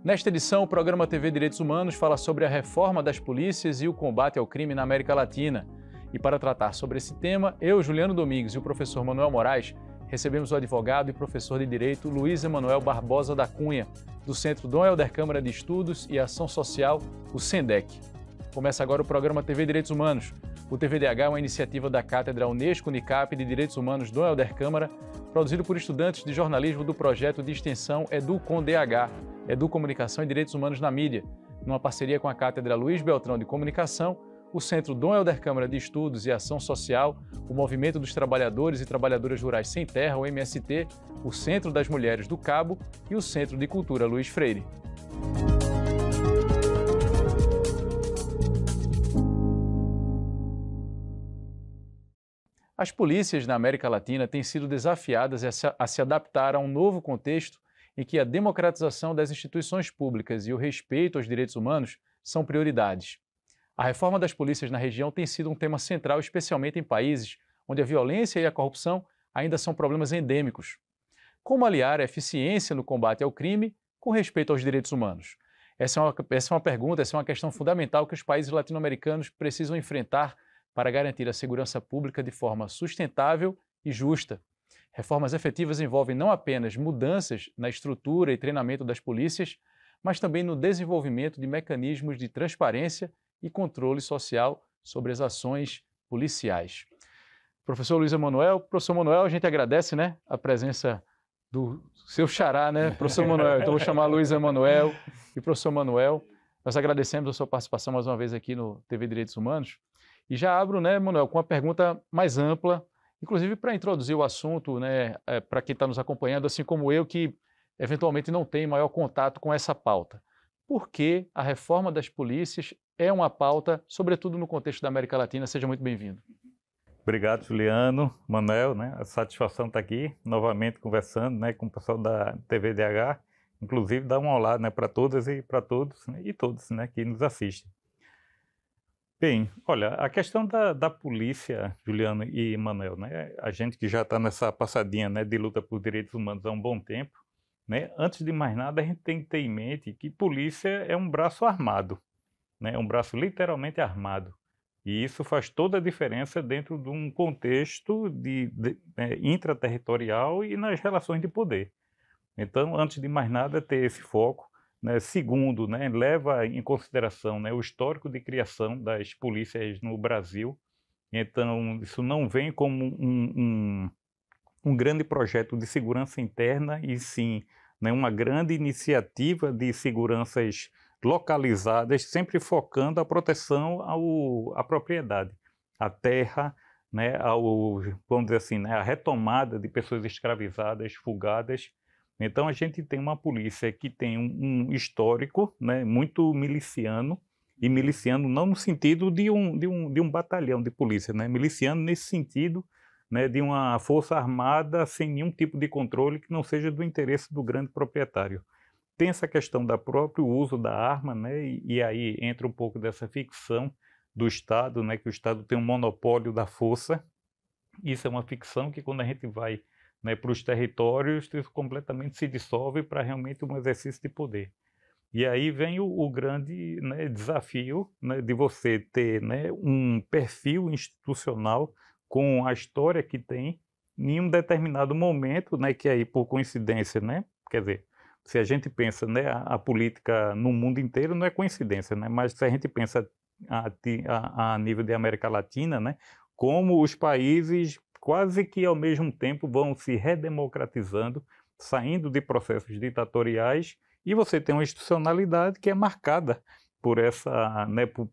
Nesta edição, o programa TV Direitos Humanos fala sobre a reforma das polícias e o combate ao crime na América Latina. E para tratar sobre esse tema, eu, Juliano Domingues e o professor Manuel Moraes recebemos o advogado e professor de Direito Luiz Emanuel Barbosa da Cunha, do Centro Dom Helder Câmara de Estudos e Ação Social, o SENDEC. Começa agora o programa TV Direitos Humanos. O TVDH é uma iniciativa da Cátedra Unesco-Unicap de Direitos Humanos Dom Helder Câmara, produzido por estudantes de jornalismo do projeto de extensão EduComDH, Educomunicação e Direitos Humanos na Mídia, numa parceria com a Cátedra Luiz Beltrão de Comunicação, o Centro Dom Helder Câmara de Estudos e Ação Social, o Movimento dos Trabalhadores e Trabalhadoras Rurais Sem Terra, o MST, o Centro das Mulheres do Cabo e o Centro de Cultura Luiz Freire. As polícias na América Latina têm sido desafiadas a se adaptar a um novo contexto em que a democratização das instituições públicas e o respeito aos direitos humanos são prioridades. A reforma das polícias na região tem sido um tema central, especialmente em países onde a violência e a corrupção ainda são problemas endêmicos. Como aliar a eficiência no combate ao crime com respeito aos direitos humanos? Essa é uma pergunta, essa é uma questão fundamental que os países latino-americanos precisam enfrentar para garantir a segurança pública de forma sustentável e justa. Reformas efetivas envolvem não apenas mudanças na estrutura e treinamento das polícias, mas também no desenvolvimento de mecanismos de transparência e controle social sobre as ações policiais. Professor Luiz Emanuel, professor Manuel, a gente agradece, a presença do seu xará, professor Manuel. Então vou chamar Luiz Emanuel e professor Manuel. Nós agradecemos a sua participação mais uma vez aqui no TV Direitos Humanos. E já abro, Manuel, com uma pergunta mais ampla, inclusive para introduzir o assunto, para quem está nos acompanhando, assim como eu, que eventualmente não tem maior contato com essa pauta. Por que a reforma das polícias é uma pauta, sobretudo no contexto da América Latina? Seja muito bem-vindo. Obrigado, Juliano, Manuel, A satisfação estar aqui, novamente conversando, com o pessoal da TVDH, inclusive dar um olá, para todas e para todos, e todos, que nos assistem. Bem, olha, a questão da polícia, Juliano e Manuel, a gente que já está nessa passadinha, de luta por direitos humanos há um bom tempo, antes de mais nada a gente tem que ter em mente que polícia é um braço armado, é um braço literalmente armado. E isso faz toda a diferença dentro de um contexto intraterritorial e nas relações de poder. Então, antes de mais nada, ter esse foco. Segundo, leva em consideração o histórico de criação das polícias no Brasil. Então, isso não vem como um grande projeto de segurança interna, e sim uma grande iniciativa de seguranças localizadas, sempre focando a proteção à propriedade, à terra, vamos dizer assim, a retomada de pessoas escravizadas, fugadas. Então a gente tem uma polícia que tem um histórico muito miliciano, e miliciano não no sentido de um batalhão de polícia, miliciano nesse sentido de uma força armada sem nenhum tipo de controle que não seja do interesse do grande proprietário. Tem essa questão do próprio uso da arma, e aí entra um pouco dessa ficção do Estado, que o Estado tem um monopólio da força. Isso é uma ficção que, quando a gente vai para os territórios, isso completamente se dissolve para realmente um exercício de poder. E aí vem o grande desafio de você ter um perfil institucional com a história que tem em um determinado momento, que aí por coincidência, quer dizer, se a gente pensa a política no mundo inteiro, não é coincidência, mas se a gente pensa a nível de América Latina, como os países quase que ao mesmo tempo vão se redemocratizando, saindo de processos ditatoriais, e você tem uma institucionalidade que é marcada por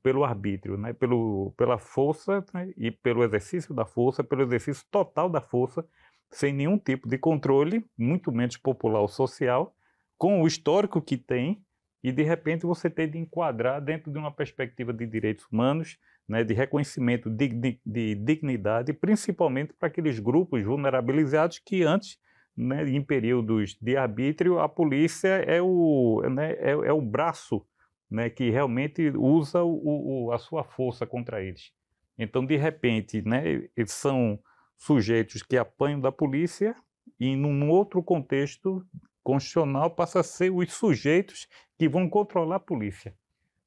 pelo arbítrio, pela força, e pelo exercício da força, pelo exercício total da força, sem nenhum tipo de controle, muito menos popular ou social, com o histórico que tem, e de repente você tem de enquadrar dentro de uma perspectiva de direitos humanos, de reconhecimento de dignidade, principalmente para aqueles grupos vulnerabilizados que antes, em períodos de arbítrio, a polícia é o braço que realmente usa a sua força contra eles. Então, de repente, eles são sujeitos que apanham da polícia e, num outro contexto, constitucional passa a ser os sujeitos que vão controlar a polícia.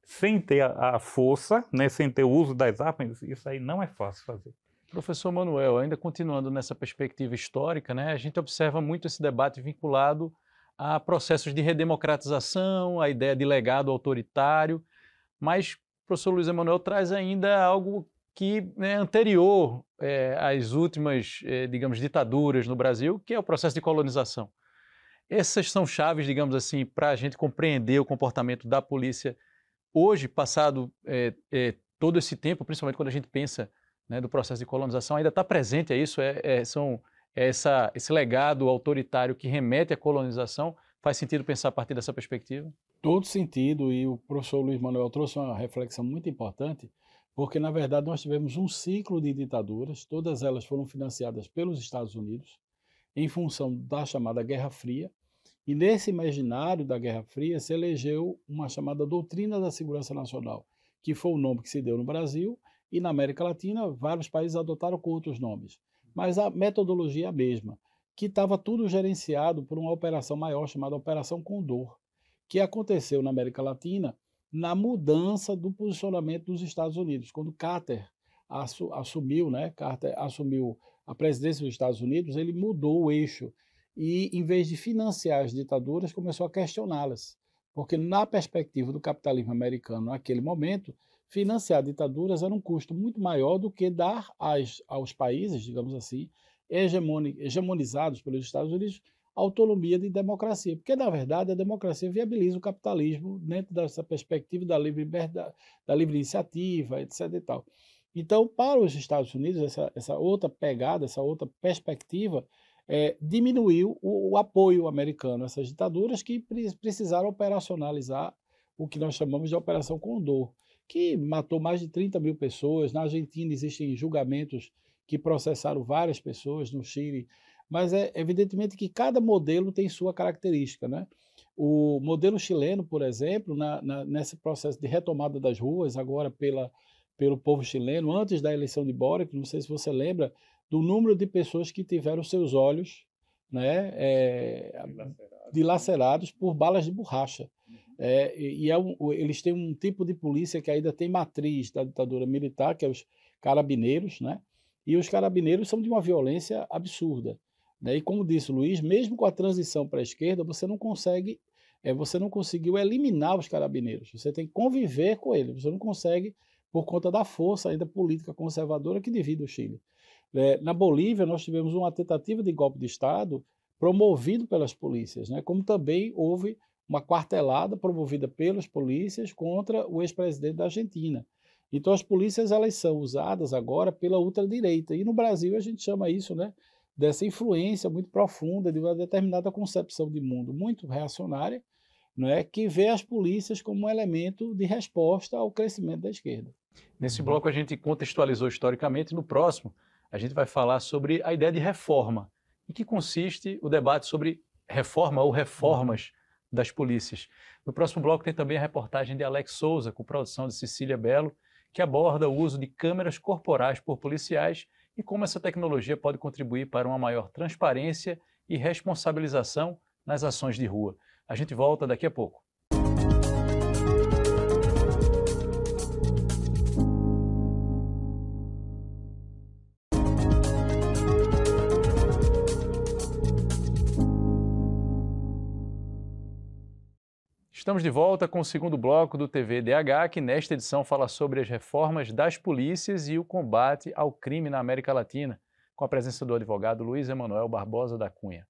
Sem ter a força, né, sem ter o uso das armas, isso aí não é fácil fazer. Professor Manuel, ainda continuando nessa perspectiva histórica, né, a gente observa muito esse debate vinculado a processos de redemocratização, a ideia de legado autoritário, mas o professor Luiz Emanuel traz ainda algo que é anterior às últimas, digamos, ditaduras no Brasil, que é o processo de colonização. Essas são chaves, digamos assim, para a gente compreender o comportamento da polícia hoje, passado todo esse tempo, principalmente quando a gente pensa, né, do processo de colonização, ainda está presente isso, esse legado autoritário que remete à colonização. Faz sentido pensar a partir dessa perspectiva? Todo sentido, e o professor Luiz Manuel trouxe uma reflexão muito importante, porque, na verdade, nós tivemos um ciclo de ditaduras, todas elas foram financiadas pelos Estados Unidos, em função da chamada Guerra Fria, e nesse imaginário da Guerra Fria se elegeu uma chamada Doutrina da Segurança Nacional, que foi o nome que se deu no Brasil, e na América Latina vários países adotaram com outros nomes. Mas a metodologia é a mesma, que estava tudo gerenciado por uma operação maior chamada Operação Condor, que aconteceu na América Latina na mudança do posicionamento dos Estados Unidos. Quando Carter assumiu, né, Carter assumiu a presidência dos Estados Unidos, ele mudou o eixo e, em vez de financiar as ditaduras, começou a questioná-las. Porque, na perspectiva do capitalismo americano, naquele momento, financiar ditaduras era um custo muito maior do que dar aos países, digamos assim, hegemonizados pelos Estados Unidos, autonomia de democracia. Porque, na verdade, a democracia viabiliza o capitalismo dentro dessa perspectiva da livre iniciativa, etc. e tal. Então, para os Estados Unidos, essa outra pegada, essa outra perspectiva, diminuiu o apoio americano a essas ditaduras que precisaram operacionalizar o que nós chamamos de Operação Condor, que matou mais de 30 mil pessoas. Na Argentina existem julgamentos que processaram várias pessoas, no Chile, mas é evidentemente que cada modelo tem sua característica, né? O modelo chileno, por exemplo, nesse processo de retomada das ruas, agora pelo povo chileno, antes da eleição de Boric, não sei se você lembra, do número de pessoas que tiveram seus olhos, né, dilacerados por balas de borracha. Eles têm um tipo de polícia que ainda tem matriz da ditadura militar, que é os carabineiros, né? E os carabineiros são de uma violência absurda, né? E como disse o Luiz, mesmo com a transição para a esquerda, você não conseguiu eliminar os carabineiros, você tem que conviver com eles, você não consegue por conta da força ainda política conservadora que divide o Chile. Na Bolívia, nós tivemos uma tentativa de golpe de Estado promovido pelas polícias, né? Como também houve uma quartelada promovida pelas polícias contra o ex-presidente da Argentina. Então, as polícias elas são usadas agora pela ultradireita. E no Brasil a gente chama isso, né, dessa influência muito profunda de uma determinada concepção de mundo muito reacionária, né, que vê as polícias como um elemento de resposta ao crescimento da esquerda. Nesse bloco a gente contextualizou historicamente. No próximo, a gente vai falar sobre a ideia de reforma. Em que consiste o debate sobre reforma ou reformas das polícias. No próximo bloco tem também a reportagem de Alex Souza, com produção de Cecília Belo, que aborda o uso de câmeras corporais por policiais e como essa tecnologia pode contribuir para uma maior transparência e responsabilização nas ações de rua. A gente volta daqui a pouco. Estamos de volta com o segundo bloco do TVDH, que nesta edição fala sobre as reformas das polícias e o combate ao crime na América Latina, com a presença do advogado Luiz Emanuel Barbosa da Cunha.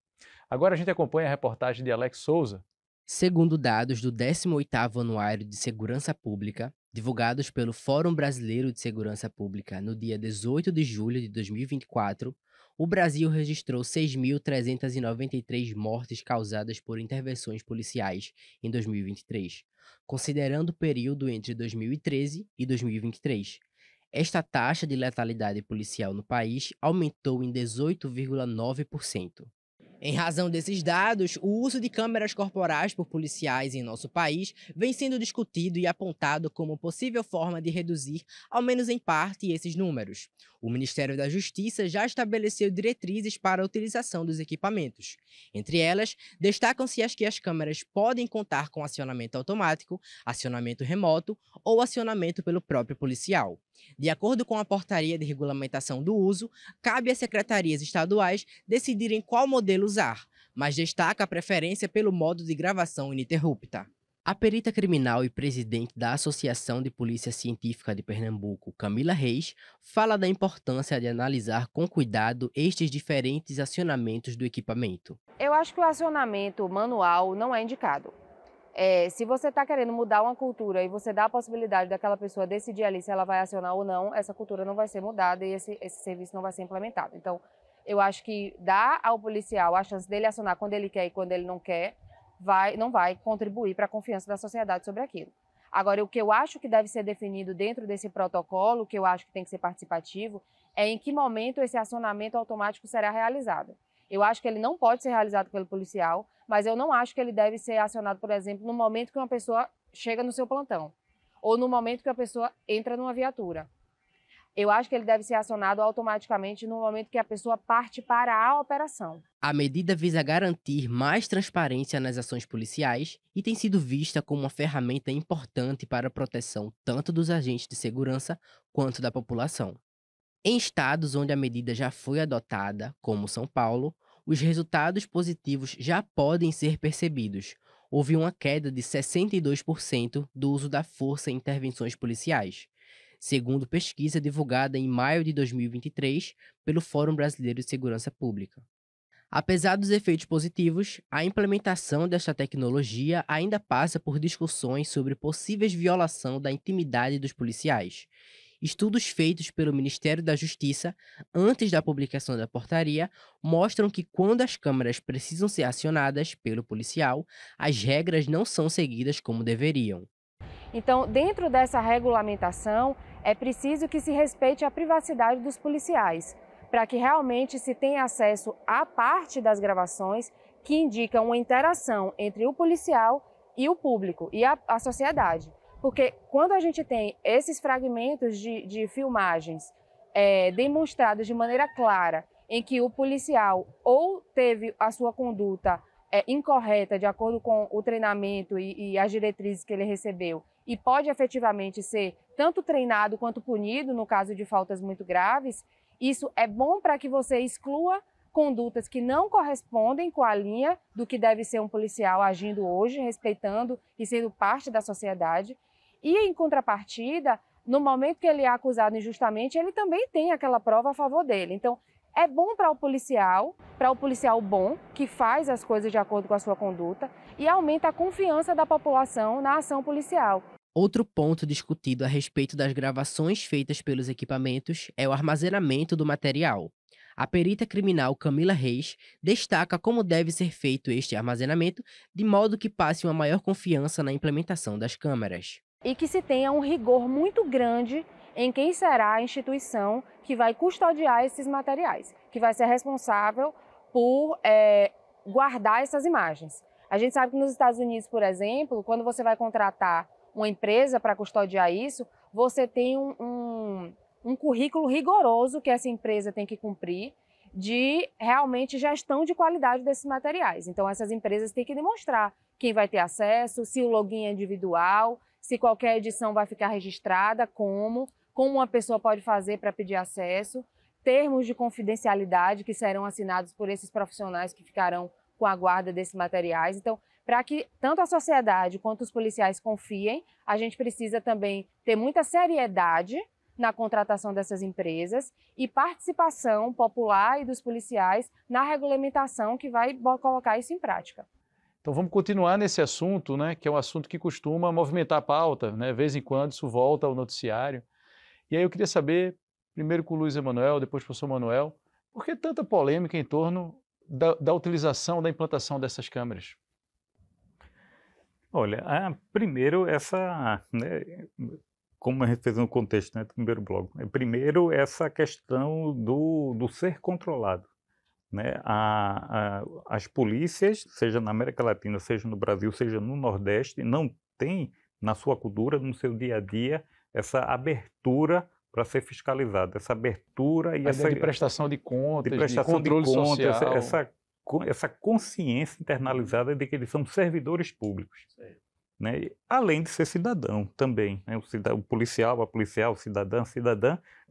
Agora a gente acompanha a reportagem de Alex Souza. Segundo dados do 18º Anuário de Segurança Pública, divulgados pelo Fórum Brasileiro de Segurança Pública no dia 18 de julho de 2024, o Brasil registrou 6.393 mortes causadas por intervenções policiais em 2023, considerando o período entre 2013 e 2023. Esta taxa de letalidade policial no país aumentou em 18,9%. Em razão desses dados, o uso de câmeras corporais por policiais em nosso país vem sendo discutido e apontado como possível forma de reduzir, ao menos em parte, esses números. O Ministério da Justiça já estabeleceu diretrizes para a utilização dos equipamentos. Entre elas, destacam-se as que as câmeras podem contar com acionamento automático, acionamento remoto ou acionamento pelo próprio policial. De acordo com a portaria de regulamentação do uso, cabe às secretarias estaduais decidirem qual modelo usar, mas destaca a preferência pelo modo de gravação ininterrupta. A perita criminal e presidente da Associação de Polícia Científica de Pernambuco, Camila Reis, fala da importância de analisar com cuidado estes diferentes acionamentos do equipamento. Eu acho que o acionamento manual não é indicado. Se você está querendo mudar uma cultura e você dá a possibilidade daquela pessoa decidir ali se ela vai acionar ou não, essa cultura não vai ser mudada e esse serviço não vai ser implementado. Então, eu acho que dar ao policial a chance dele acionar quando ele quer e quando ele não quer, não vai contribuir para a confiança da sociedade sobre aquilo. Agora, o que eu acho que deve ser definido dentro desse protocolo, o que eu acho que tem que ser participativo, é em que momento esse acionamento automático será realizado. Eu acho que ele não pode ser realizado pelo policial, mas eu não acho que ele deve ser acionado, por exemplo, no momento que uma pessoa chega no seu plantão, ou no momento que a pessoa entra numa viatura. Eu acho que ele deve ser acionado automaticamente no momento que a pessoa parte para a operação. A medida visa garantir mais transparência nas ações policiais e tem sido vista como uma ferramenta importante para a proteção tanto dos agentes de segurança quanto da população. Em estados onde a medida já foi adotada, como São Paulo, os resultados positivos já podem ser percebidos. Houve uma queda de 62% do uso da força em intervenções policiais, segundo pesquisa divulgada em maio de 2023 pelo Fórum Brasileiro de Segurança Pública. Apesar dos efeitos positivos, a implementação desta tecnologia ainda passa por discussões sobre possíveis violação da intimidade dos policiais. Estudos feitos pelo Ministério da Justiça antes da publicação da portaria mostram que quando as câmeras precisam ser acionadas pelo policial, as regras não são seguidas como deveriam. Então, dentro dessa regulamentação, é preciso que se respeite a privacidade dos policiais, para que realmente se tenha acesso à parte das gravações que indicam uma interação entre o policial e o público e a sociedade. Porque quando a gente tem esses fragmentos de filmagens demonstrados de maneira clara, em que o policial ou teve a sua conduta incorreta de acordo com o treinamento e as diretrizes que ele recebeu, e pode efetivamente ser tanto treinado quanto punido no caso de faltas muito graves, isso é bom para que você exclua condutas que não correspondem com a linha do que deve ser um policial agindo hoje, respeitando e sendo parte da sociedade. E, em contrapartida, no momento que ele é acusado injustamente, ele também tem aquela prova a favor dele. Então, é bom para o policial bom, que faz as coisas de acordo com a sua conduta, e aumenta a confiança da população na ação policial. Outro ponto discutido a respeito das gravações feitas pelos equipamentos é o armazenamento do material. A perita criminal Camila Reis destaca como deve ser feito este armazenamento de modo que passe uma maior confiança na implementação das câmeras. E que se tenha um rigor muito grande em quem será a instituição que vai custodiar esses materiais, que vai ser responsável por guardar essas imagens. A gente sabe que nos Estados Unidos, por exemplo, quando você vai contratar uma empresa para custodiar isso, você tem um currículo rigoroso que essa empresa tem que cumprir de realmente gestão de qualidade desses materiais. Então, essas empresas têm que demonstrar quem vai ter acesso, se o login é individual, se qualquer edição vai ficar registrada, como uma pessoa pode fazer para pedir acesso, termos de confidencialidade que serão assinados por esses profissionais que ficarão com a guarda desses materiais. Então, para que tanto a sociedade quanto os policiais confiem, a gente precisa também ter muita seriedade na contratação dessas empresas e participação popular e dos policiais na regulamentação que vai colocar isso em prática. Então vamos continuar nesse assunto, né, que é um assunto que costuma movimentar a pauta, né, de vez em quando isso volta ao noticiário. E aí eu queria saber, primeiro com o Luiz Emanuel, depois com o professor Manuel, por que tanta polêmica em torno da utilização, da implantação dessas câmeras? Olha, primeiro como a gente fez no contexto, né, do primeiro bloco, primeiro essa questão do ser controlado. Né? As polícias, seja na América Latina, seja no Brasil, seja no Nordeste, não têm na sua cultura, no seu dia a dia, essa abertura para ser fiscalizado. Essa abertura e A essa ideia de prestação de contas, de prestação de controle contas, social. essa consciência internalizada de que eles são servidores públicos, né? Além de ser cidadão também, né? O policial, a policial, o cidadã,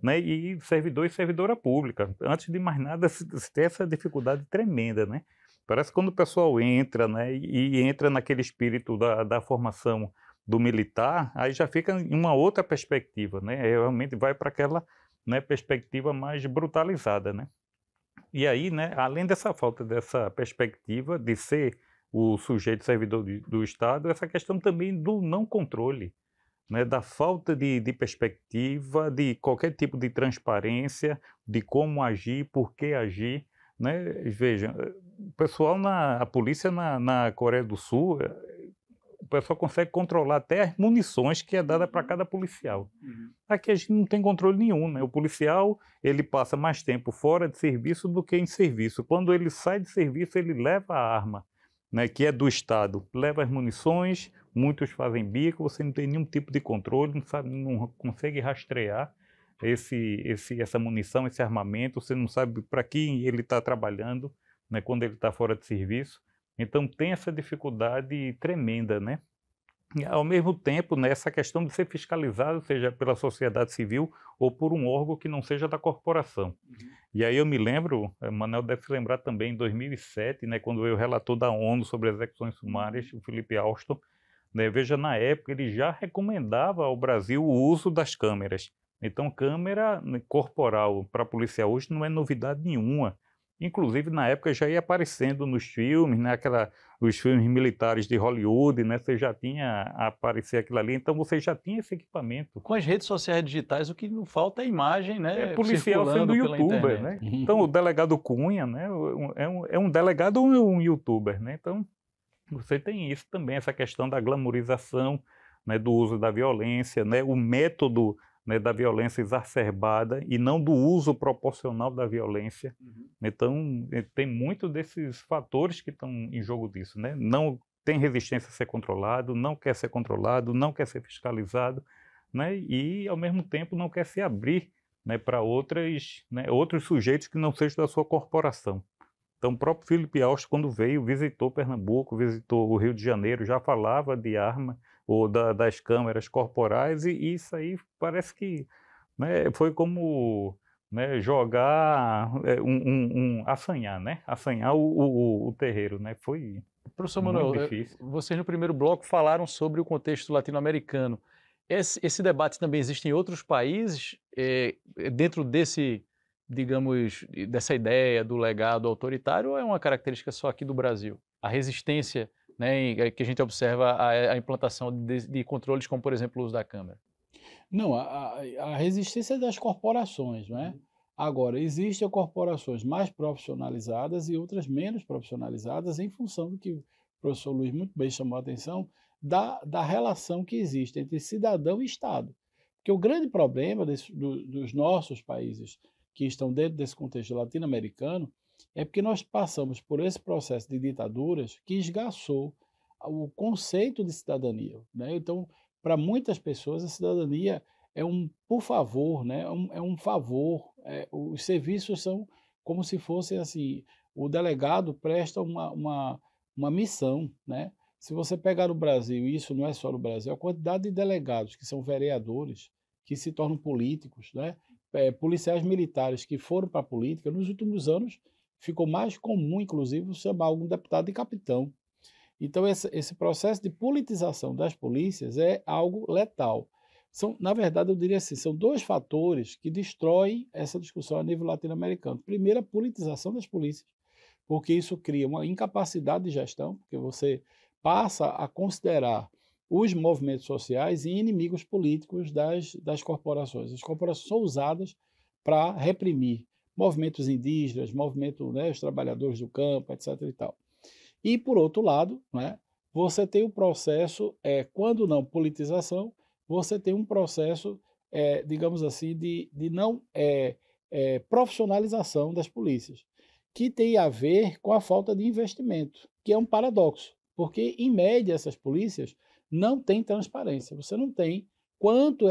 né? E servidor e servidora pública. Antes de mais nada, se tem essa dificuldade tremenda, né? Parece que quando o pessoal entra, né, e entra naquele espírito da formação do militar, aí já fica em uma outra perspectiva, né? Realmente vai para aquela, né, perspectiva mais brutalizada, né? E aí, né, além dessa falta dessa perspectiva de ser o sujeito servidor do Estado, essa questão também do não controle, né, da falta de perspectiva, de qualquer tipo de transparência, de como agir, por que agir, né? Veja, o pessoal a polícia na Coreia do Sul, o pessoal consegue controlar até as munições que é dada para cada policial. Aqui a gente não tem controle nenhum, né? O policial, ele passa mais tempo fora de serviço do que em serviço. Quando ele sai de serviço, ele leva a arma, né, que é do Estado, leva as munições, muitos fazem bico, você não tem nenhum tipo de controle, não consegue rastrear essa munição, esse armamento, você não sabe para quem ele está trabalhando, né, quando ele está fora de serviço. Então tem essa dificuldade tremenda, né? E, ao mesmo tempo, né, essa questão de ser fiscalizado, seja pela sociedade civil ou por um órgão que não seja da corporação. E aí eu me lembro, Manuel deve se lembrar também, em 2007, né, quando veio o relator da ONU sobre execuções sumárias, o Philip Alston, né, veja, na época ele já recomendava ao Brasil o uso das câmeras. Então, câmera corporal para policial hoje não é novidade nenhuma. Inclusive, na época já ia aparecendo nos filmes, né, os filmes militares de Hollywood, né, você já tinha aparecer aquilo ali, então você já tinha esse equipamento. Com as redes sociais digitais, o que não falta é imagem, né? É policial sendo youtuber, né? Então, o delegado Cunha, né, é um delegado ou um youtuber, né? Então, você tem isso também, essa questão da glamorização, né, do uso da violência, né, o método, né, da violência exacerbada e não do uso proporcional da violência. Então, tem muito desses fatores que estão em jogo disso, né? Não tem resistência a ser controlado, não quer ser controlado, não quer ser fiscalizado, né? E, ao mesmo tempo, não quer se abrir, né, para outros sujeitos que não sejam da sua corporação. Então, o próprio Philip Alston, quando veio, visitou Pernambuco, visitou o Rio de Janeiro, já falava de arma, ou das câmeras corporais, e isso aí parece que, né, foi como, né, jogar, assanhar, né? Assanhar o terreiro, né? Foi Professor muito Manuel, difícil. vocês no primeiro bloco falaram sobre o contexto latino-americano. Esse debate também existe em outros países, dentro desse, digamos, dessa ideia do legado autoritário, ou é uma característica só aqui do Brasil? A resistência, né, que a gente observa a implantação de controles como, por exemplo, o uso da câmera. Não, a resistência das corporações, não é? Agora, existem corporações mais profissionalizadas e outras menos profissionalizadas em função do que o professor Luiz muito bem chamou a atenção, da relação que existe entre cidadão e Estado. Porque o grande problema dos nossos países que estão dentro desse contexto latino-americano é porque nós passamos por esse processo de ditaduras que esgaçou o conceito de cidadania, né? Então, para muitas pessoas, a cidadania é um por favor, né? É um favor. Os serviços são como se fosse assim, o delegado presta uma missão, né? Se você pegar no Brasil, e isso não é só no Brasil, a quantidade de delegados que são vereadores, que se tornam políticos, né? Policiais militares que foram para a política, nos últimos anos ficou mais comum, inclusive, chamar algum deputado de capitão. Então, esse processo de politização das polícias é algo letal. Na verdade, eu diria assim, são dois fatores que destroem essa discussão a nível latino-americano. Primeiro, a politização das polícias, porque isso cria uma incapacidade de gestão, porque você passa a considerar os movimentos sociais inimigos políticos das corporações. As corporações são usadas para reprimir movimentos indígenas, né, os trabalhadores do campo, etc. e tal. E, por outro lado, né, você tem o processo, quando não politização, você tem um processo, digamos assim, de não profissionalização das polícias, que tem a ver com a falta de investimento, que é um paradoxo, porque, em média, essas polícias não têm transparência. Você não tem quanto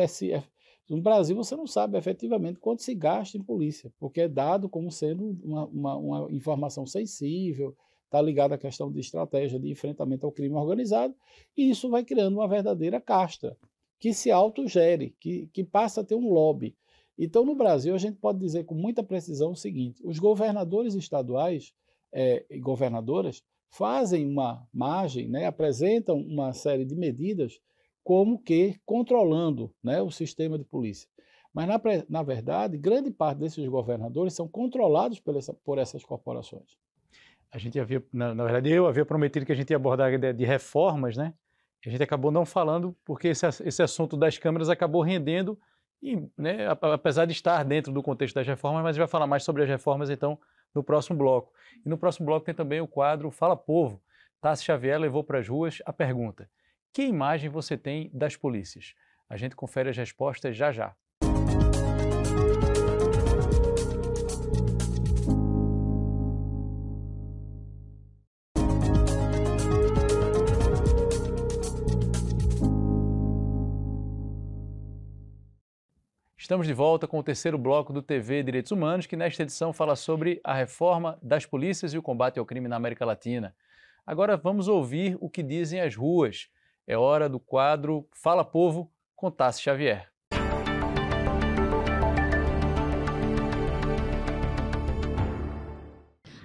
No Brasil, você não sabe efetivamente quanto se gasta em polícia, porque é dado como sendo uma informação sensível, está ligado à questão de estratégia de enfrentamento ao crime organizado, e isso vai criando uma verdadeira casta, que se autogere, que passa a ter um lobby. Então, no Brasil, a gente pode dizer com muita precisão o seguinte: os governadores estaduais e governadoras fazem uma margem, né, apresentam uma série de medidas como que controlando, né, o sistema de polícia. Mas, na verdade, grande parte desses governadores são controlados por essas corporações. A gente havia, na verdade, eu havia prometido que a gente ia abordar a ideia de reformas, né? A gente acabou não falando porque esse assunto das câmeras acabou rendendo, e, né, apesar de estar dentro do contexto das reformas, mas a gente vai falar mais sobre as reformas, então, no próximo bloco. E no próximo bloco tem também o quadro Fala Povo. Tassi Xavier levou para as ruas a pergunta: que imagem você tem das polícias? A gente confere as respostas já já. Estamos de volta com o terceiro bloco do TV Direitos Humanos, que nesta edição fala sobre a reforma das polícias e o combate ao crime na América Latina. Agora vamos ouvir o que dizem as ruas. É hora do quadro Fala Povo, com Tassi Xavier.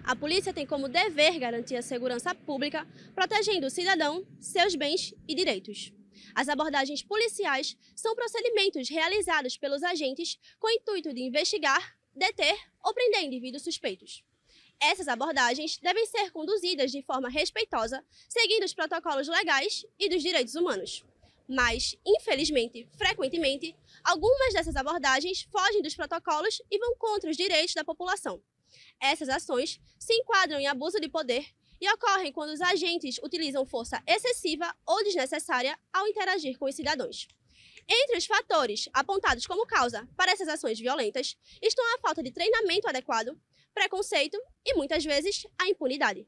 A polícia tem como dever garantir a segurança pública, protegendo o cidadão, seus bens e direitos. As abordagens policiais são procedimentos realizados pelos agentes com o intuito de investigar, deter ou prender indivíduos suspeitos. Essas abordagens devem ser conduzidas de forma respeitosa, seguindo os protocolos legais e dos direitos humanos. Mas, infelizmente, frequentemente, algumas dessas abordagens fogem dos protocolos e vão contra os direitos da população. Essas ações se enquadram em abuso de poder e ocorrem quando os agentes utilizam força excessiva ou desnecessária ao interagir com os cidadãos. Entre os fatores apontados como causa para essas ações violentas estão a falta de treinamento adequado, preconceito e, muitas vezes, a impunidade.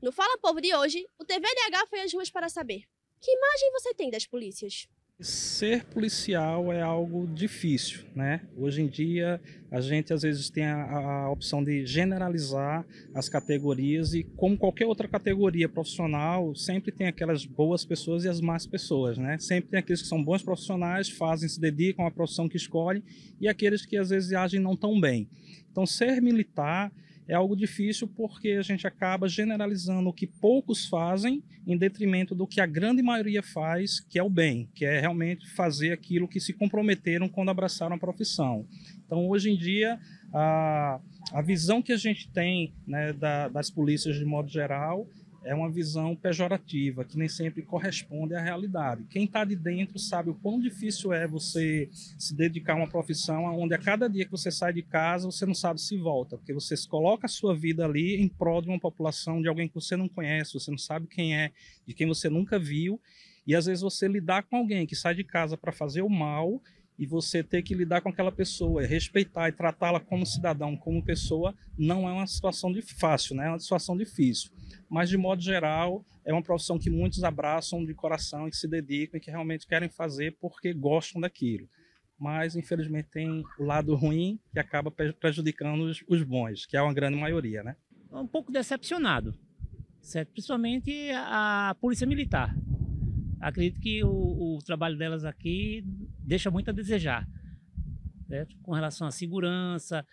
No Fala Povo de hoje, o TVDH foi às ruas para saber: que imagem você tem das polícias? Ser policial é algo difícil, né? Hoje em dia, a gente às vezes tem a opção de generalizar as categorias e, como qualquer outra categoria profissional, sempre tem aquelas boas pessoas e as más pessoas, né? Sempre tem aqueles que são bons profissionais, fazem, se dedicam à profissão que escolhem, e aqueles que às vezes agem não tão bem. Então, ser militar é algo difícil porque a gente acaba generalizando o que poucos fazem em detrimento do que a grande maioria faz, que é o bem, que é realmente fazer aquilo que se comprometeram quando abraçaram a profissão. Então, hoje em dia, a visão que a gente tem, né, das polícias de modo geral é uma visão pejorativa, que nem sempre corresponde à realidade. Quem está de dentro sabe o quão difícil é você se dedicar a uma profissão onde a cada dia que você sai de casa, você não sabe se volta, porque você coloca a sua vida ali em prol de uma população, de alguém que você não conhece, você não sabe quem é, de quem você nunca viu, e às vezes você lidar com alguém que sai de casa para fazer o mal, e você ter que lidar com aquela pessoa, respeitar e tratá-la como cidadão, como pessoa, não é uma situação fácil, né? É uma situação difícil. Mas, de modo geral, é uma profissão que muitos abraçam de coração e que se dedicam e que realmente querem fazer porque gostam daquilo. Mas, infelizmente, tem o lado ruim que acaba prejudicando os bons, que é uma grande maioria, né? Um pouco decepcionado, certo? Principalmente a Polícia Militar. Acredito que o trabalho delas aqui deixa muito a desejar, certo? Com relação à segurança,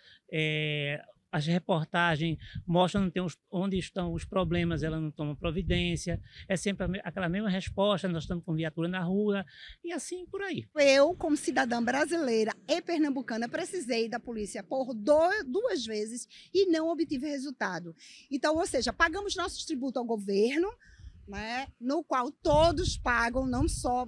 as reportagens mostram onde estão os problemas, ela não toma providência, é sempre aquela mesma resposta: nós estamos com viatura na rua, e assim por aí. Eu, como cidadã brasileira e pernambucana, precisei da polícia por duas vezes e não obtive resultado. Então, ou seja, pagamos nossos tributos ao governo, né, no qual todos pagam, não só,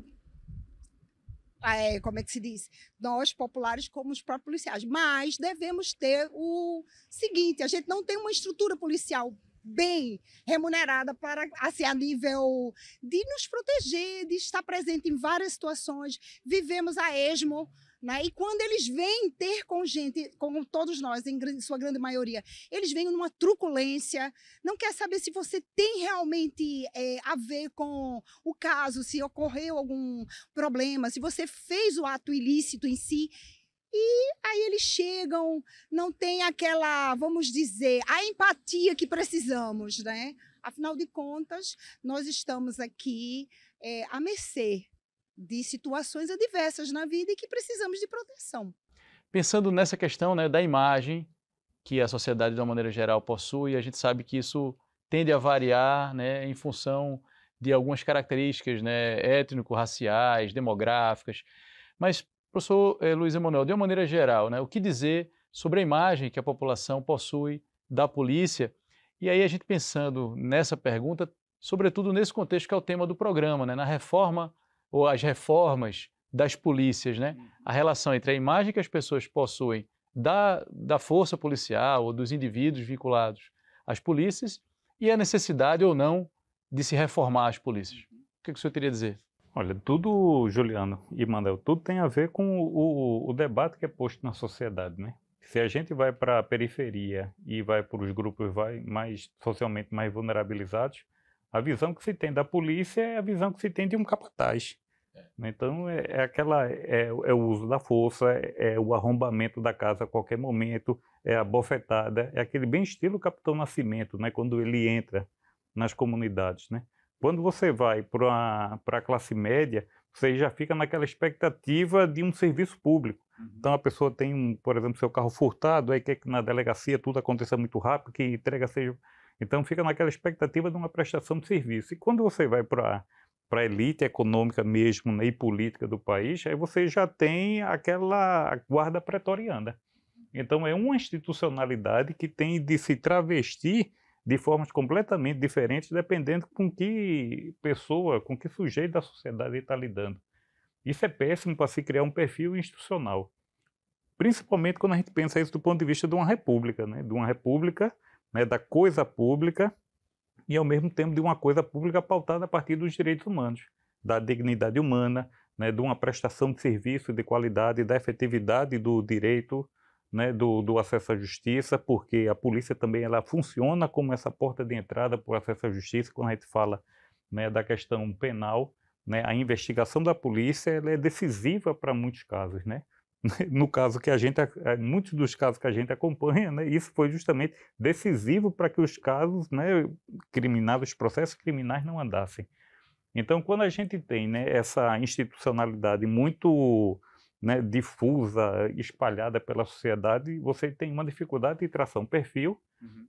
como é que se diz, nós populares como os próprios policiais, mas devemos ter o seguinte: a gente não tem uma estrutura policial bem remunerada para, assim, a nível de nos proteger, de estar presente em várias situações. Vivemos a esmo, né? E quando eles vêm ter com gente, como todos nós, em sua grande maioria, eles vêm numa truculência, não quer saber se você tem realmente a ver com o caso, se ocorreu algum problema, se você fez o ato ilícito em si. E aí eles chegam, não tem aquela, vamos dizer, a empatia que precisamos, né? Afinal de contas, nós estamos aqui à mercê de situações adversas na vida e que precisamos de proteção. Pensando nessa questão, né, da imagem que a sociedade, de uma maneira geral, possui, a gente sabe que isso tende a variar, né, em função de algumas características, né, étnico-raciais, demográficas. Mas, professor Luiz Emanuel, de uma maneira geral, né, o que dizer sobre a imagem que a população possui da polícia? E aí a gente pensando nessa pergunta, sobretudo nesse contexto que é o tema do programa, né, na reforma ou as reformas das polícias, né? A relação entre a imagem que as pessoas possuem da força policial ou dos indivíduos vinculados às polícias e a necessidade ou não de se reformar as polícias. O que o senhor teria a dizer? Olha, tudo, Juliano e Manuel, tudo tem a ver com o debate que é posto na sociedade, né? Se a gente vai para a periferia e vai para os grupos socialmente mais vulnerabilizados, a visão que se tem da polícia é a visão que se tem de um capataz. Então é o uso da força, é o arrombamento da casa a qualquer momento, é a bofetada, é aquele bem estilo Capitão Nascimento, né, quando ele entra nas comunidades, né? Quando você vai para a classe média, você já fica naquela expectativa de um serviço público. Então a pessoa tem, por exemplo, seu carro furtado, aí quer que na delegacia tudo aconteça muito rápido, que entrega seja... Então fica naquela expectativa de uma prestação de serviço. E quando você vai para a elite econômica mesmo, né, e política do país, aí você já tem aquela guarda pretoriana. Então é uma institucionalidade que tem de se travestir de formas completamente diferentes, dependendo com que pessoa, com que sujeito da sociedade está lidando. Isso é péssimo para se criar um perfil institucional. Principalmente quando a gente pensa isso do ponto de vista de uma república, né, de uma república, né, da coisa pública, e ao mesmo tempo de uma coisa pública pautada a partir dos direitos humanos, da dignidade humana, né, de uma prestação de serviço de qualidade, da efetividade do direito, né, do acesso à justiça, porque a polícia também ela funciona como essa porta de entrada para o acesso à justiça. Quando a gente fala, né, da questão penal, né, a investigação da polícia ela é decisiva para muitos casos, né? No caso que muitos dos casos que a gente acompanha, né, isso foi justamente decisivo para que os casos, né, criminais, os processos criminais não andassem. Então, quando a gente tem, né, essa institucionalidade muito, né, difusa, espalhada pela sociedade, você tem uma dificuldade de traçar um perfil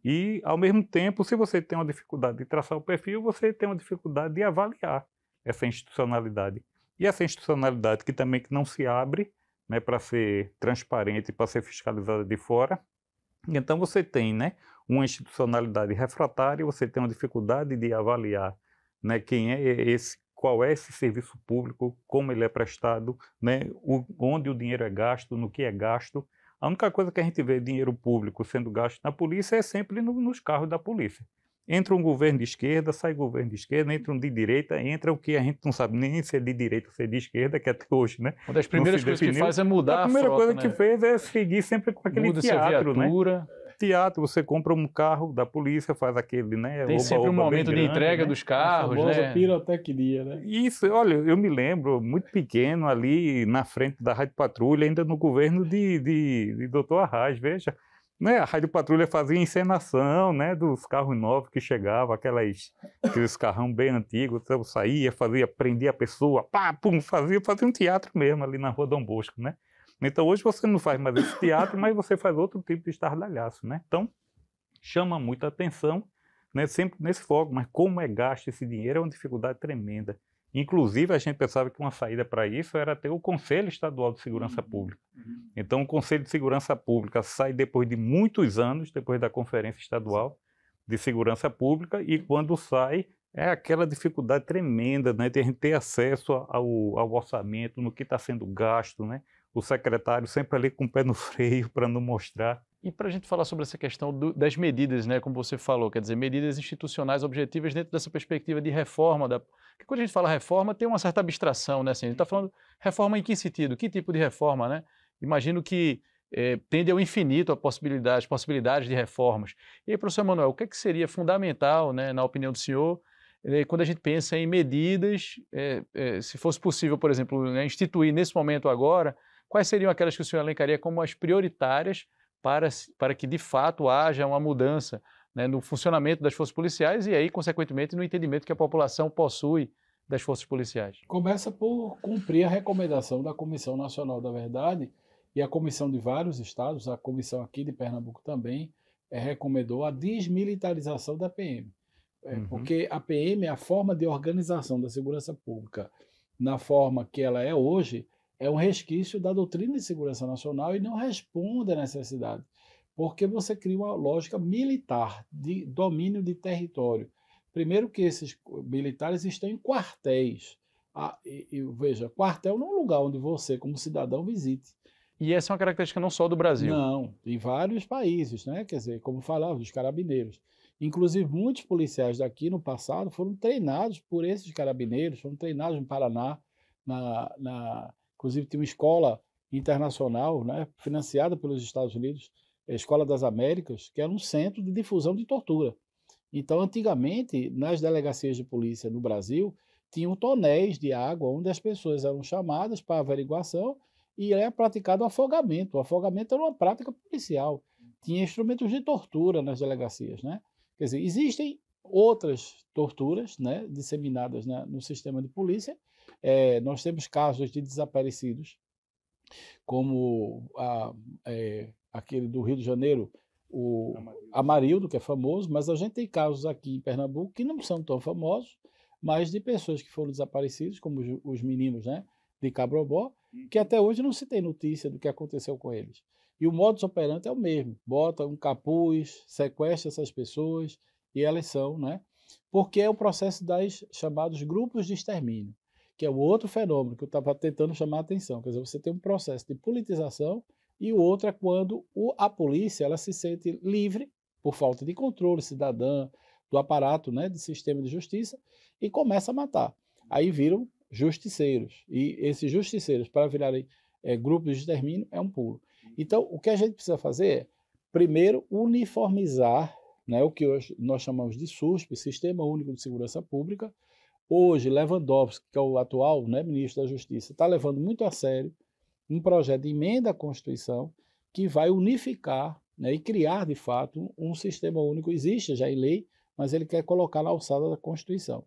e, ao mesmo tempo, se você tem uma dificuldade de traçar o perfil, você tem uma dificuldade de avaliar essa institucionalidade. E essa institucionalidade que também não se abre, né, para ser transparente, para ser fiscalizada de fora. Então você tem, né, uma institucionalidade refratária, você tem uma dificuldade de avaliar, né, qual é esse serviço público, como ele é prestado, né, onde o dinheiro é gasto, no que é gasto. A única coisa que a gente vê dinheiro público sendo gasto na polícia é sempre nos carros da polícia. Entra um governo de esquerda, sai governo de esquerda, entra um de direita, entra o que a gente não sabe nem se é de direita ou se é de esquerda, que até hoje, né? Uma das primeiras coisas que faz é mudar a frota, primeira coisa né? que fez é seguir sempre com aquele teatro, né? Teatro, você compra um carro da polícia, faz aquele, né? Tem sempre um momento de entrega, né, dos carros, a famosa, né? Pirotecnia, né? Isso, olha, eu me lembro, muito pequeno, ali na frente da Rádio Patrulha, ainda no governo de Dr. Arraes, veja. Né, a Rádio Patrulha fazia encenação, né, dos carros novos que chegavam, aqueles carrão bem antigos, então saía, prendia a pessoa, pá, pum, fazia um teatro mesmo ali na Rua Dom Bosco, né? Então hoje você não faz mais esse teatro, mas você faz outro tipo de estardalhaço, né? Então chama muita atenção, né, sempre nesse foco, mas como é gasto esse dinheiro é uma dificuldade tremenda. Inclusive, a gente pensava que uma saída para isso era ter o Conselho Estadual de Segurança Pública. Então, o Conselho de Segurança Pública sai depois de muitos anos, depois da Conferência Estadual de Segurança Pública, e quando sai, é aquela dificuldade tremenda, né, de a gente ter acesso ao orçamento, no que está sendo gasto, né? O secretário sempre ali com o pé no freio para não mostrar E para a gente falar sobre essa questão das medidas, né, como você falou, quer dizer, medidas institucionais objetivas dentro dessa perspectiva de reforma, porque quando a gente fala reforma tem uma certa abstração, né, assim, a gente está falando reforma em que sentido? Que tipo de reforma, né? Imagino que tende ao infinito as possibilidades de reformas. E aí, professor Emanuel, o que seria fundamental, né, na opinião do senhor, quando a gente pensa em medidas, se fosse possível, por exemplo, né, instituir nesse momento agora, quais seriam aquelas que o senhor elencaria como as prioritárias para que, de fato, haja uma mudança, né, no funcionamento das forças policiais e aí, consequentemente, no entendimento que a população possui das forças policiais? Começa por cumprir a recomendação da Comissão Nacional da Verdade e a comissão de vários estados, a comissão aqui de Pernambuco também, recomendou a desmilitarização da PM. Porque a PM é a forma de organização da segurança pública na forma que ela é hoje, é um resquício da doutrina de segurança nacional e não responde à necessidade, porque você cria uma lógica militar de domínio de território. Primeiro que esses militares estão em quartéis. Veja, quartel não é um lugar onde você, como cidadão, visite. E essa é uma característica não só do Brasil. Não, em vários países, né? Quer dizer, como falava, os carabineiros. Inclusive, muitos policiais daqui no passado foram treinados por esses carabineiros, foram treinados no Paraná, inclusive tinha uma escola internacional, né, financiada pelos Estados Unidos, a Escola das Américas, que era um centro de difusão de tortura. Então, antigamente, nas delegacias de polícia no Brasil, tinham tonéis de água onde as pessoas eram chamadas para averiguação e era praticado o afogamento. O afogamento era uma prática policial. Tinha instrumentos de tortura nas delegacias, né? Quer dizer, existem outras torturas, né, disseminadas no sistema de polícia. Nós temos casos de desaparecidos, como aquele do Rio de Janeiro, o Amarildo, que é famoso, mas a gente tem casos aqui em Pernambuco que não são tão famosos, mas de pessoas que foram desaparecidas, como os meninos, né, de Cabrobó, que até hoje não se tem notícia do que aconteceu com eles. E o modus operandi é o mesmo, bota um capuz, sequestra essas pessoas e elas são, né? Porque é o processo dos chamados grupos de extermínio, que é o outro fenômeno que eu estava tentando chamar a atenção. Quer dizer, você tem um processo de politização e o outro é quando a polícia ela se sente livre, por falta de controle cidadã, do aparato, né, de sistema de justiça, e começa a matar. Aí viram justiceiros. E esses justiceiros, para virarem grupos de extermínio, é um pulo. Então, o que a gente precisa fazer é, primeiro, uniformizar, né, o que hoje nós chamamos de SUSP, Sistema Único de Segurança Pública. Hoje, Lewandowski, que é o atual, né, ministro da Justiça, está levando muito a sério um projeto de emenda à Constituição que vai unificar, né, e criar, de fato, um sistema único. Existe já em lei, mas ele quer colocar na alçada da Constituição.